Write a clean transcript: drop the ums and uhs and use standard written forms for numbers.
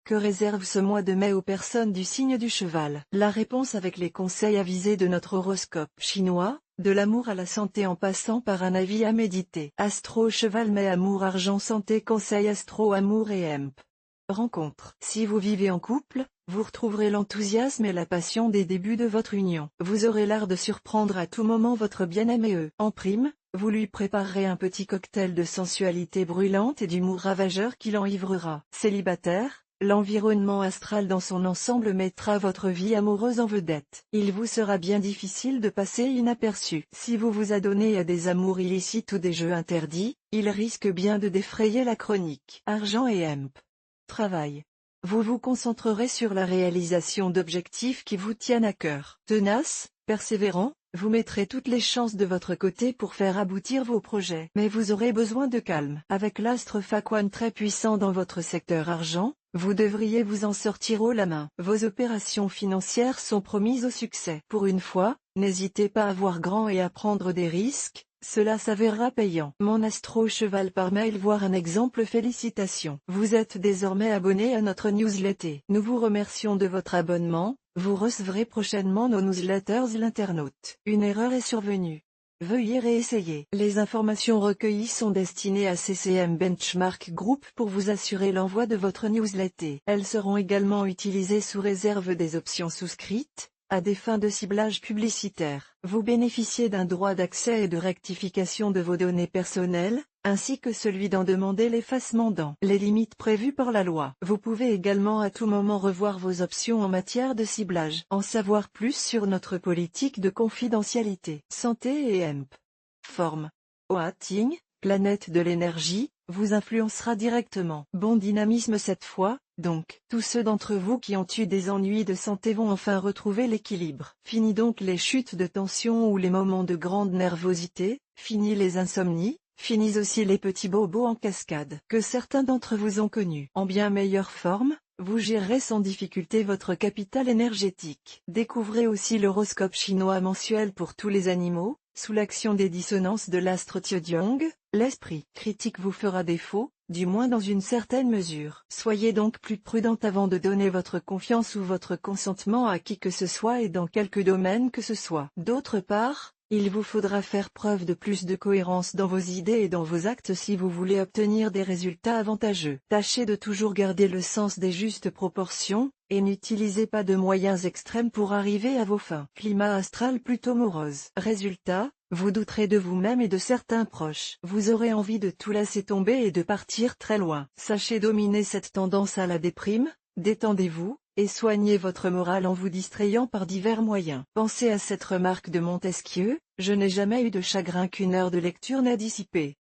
Que réserve ce mois de mai aux personnes du signe du cheval? La réponse avec les conseils avisés de notre horoscope chinois, de l'amour à la santé en passant par un avis à méditer. Astro cheval mai amour argent santé conseil astro amour et hemp. Rencontre. Si vous vivez en couple, vous retrouverez l'enthousiasme et la passion des débuts de votre union. Vous aurez l'art de surprendre à tout moment votre bien-aimé. En prime, vous lui préparerez un petit cocktail de sensualité brûlante et d'humour ravageur qui l'enivrera. Célibataire, l'environnement astral dans son ensemble mettra votre vie amoureuse en vedette. Il vous sera bien difficile de passer inaperçu. Si vous vous adonnez à des amours illicites ou des jeux interdits, il risque bien de défrayer la chronique. Argent et hemp. Travail. Vous vous concentrerez sur la réalisation d'objectifs qui vous tiennent à cœur. Tenace, persévérant, vous mettrez toutes les chances de votre côté pour faire aboutir vos projets. Mais vous aurez besoin de calme. Avec l'astre Faquan très puissant dans votre secteur argent, vous devriez vous en sortir haut la main. Vos opérations financières sont promises au succès. Pour une fois, n'hésitez pas à voir grand et à prendre des risques. Cela s'avérera payant. Mon astro cheval par mail voir un exemple. Félicitations. Vous êtes désormais abonné à notre newsletter. Nous vous remercions de votre abonnement. Vous recevrez prochainement nos newsletters. L'internaute. Une erreur est survenue. Veuillez réessayer. Les informations recueillies sont destinées à CCM Benchmark Group pour vous assurer l'envoi de votre newsletter. Elles seront également utilisées sous réserve des options souscrites, à des fins de ciblage publicitaire. Vous bénéficiez d'un droit d'accès et de rectification de vos données personnelles, ainsi que celui d'en demander l'effacement dans les limites prévues par la loi. Vous pouvez également à tout moment revoir vos options en matière de ciblage. En savoir plus sur notre politique de confidentialité. Santé et hemp. Forme. Oating, planète de l'énergie, vous influencera directement. Bon dynamisme cette fois, donc. Tous ceux d'entre vous qui ont eu des ennuis de santé vont enfin retrouver l'équilibre. Fini donc les chutes de tension ou les moments de grande nervosité, fini les insomnies, finis aussi les petits bobos en cascade que certains d'entre vous ont connus. En bien meilleure forme, vous gérerez sans difficulté votre capital énergétique. Découvrez aussi l'horoscope chinois mensuel pour tous les animaux, sous l'action des dissonances de l'astre Tiodiong. L'esprit critique vous fera défaut, du moins dans une certaine mesure. Soyez donc plus prudente avant de donner votre confiance ou votre consentement à qui que ce soit et dans quelque domaine que ce soit. D'autre part, il vous faudra faire preuve de plus de cohérence dans vos idées et dans vos actes si vous voulez obtenir des résultats avantageux. Tâchez de toujours garder le sens des justes proportions, et n'utilisez pas de moyens extrêmes pour arriver à vos fins. Climat astral plutôt morose. Résultat, vous douterez de vous-même et de certains proches. Vous aurez envie de tout laisser tomber et de partir très loin. Sachez dominer cette tendance à la déprime, détendez-vous, et soignez votre morale en vous distrayant par divers moyens. Pensez à cette remarque de Montesquieu, je n'ai jamais eu de chagrin qu'une heure de lecture n'a dissipé.